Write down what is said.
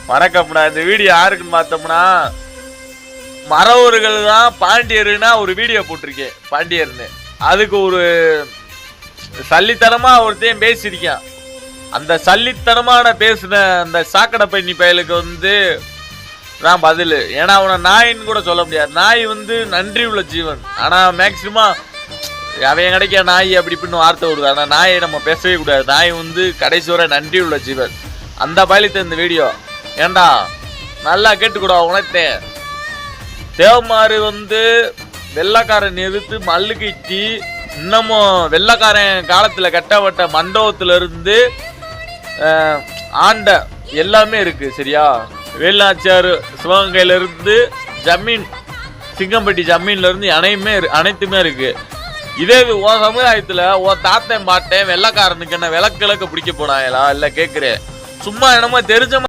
வணக்கம்ண்ணா. இந்த வீடியோ யாருக்குன்னு பார்த்தோம்னா, மறவர்கள் தான் பாண்டியர்னா ஒரு வீடியோ போட்டிருக்கேன். பாண்டியர்னு அதுக்கு ஒரு சல்லித்தனமா ஒருத்தையும் பேசியிருக்கான். அந்த சல்லித்தனமான பேசின அந்த சாக்கடை பண்ணி பயலுக்கு வந்து நான் பதில். ஏன்னா அவனை நாயின்னு கூட சொல்ல முடியாது. நாய் வந்து நன்றி உள்ள ஜீவன். ஆனால் மேக்சிமம் அவன் கிடைக்க நாய் அப்படி இப்படின்னு வார்த்தை வருது. ஆனால் நாயை நம்ம பேசவே கூடாது. நாய் வந்து கடைசி வரை நன்றி உள்ள ஜீவன். அந்த பயலுக்கு இந்த வீடியோ ஏண்டா நல்லா கேட்டுக்கூடா. உனத்தேன் தேவமாறு வந்து வெள்ளக்காரன் எதிர்த்து மல்லு கட்டி இன்னமும் வெள்ளக்காரன் காலத்தில் கட்டப்பட்ட மண்டபத்துல இருந்து ஆண்ட எல்லாமே இருக்கு. சரியா? வேலுநாச்சியார் சிவகங்கையில இருந்து ஜமீன் சிங்கம்பட்டி ஜமீன்ல இருந்து அனைத்துமே இருக்கு. இதே ஓ சமுதாயத்துல ஓ தாத்தன் பாட்டேன் வெள்ளக்காரனுக்கு என்ன விளக்கிழக்க பிடிக்க போனாங்களா? இல்ல கேட்குறேன் சும்மா என்னமோ தெரிஞ்ச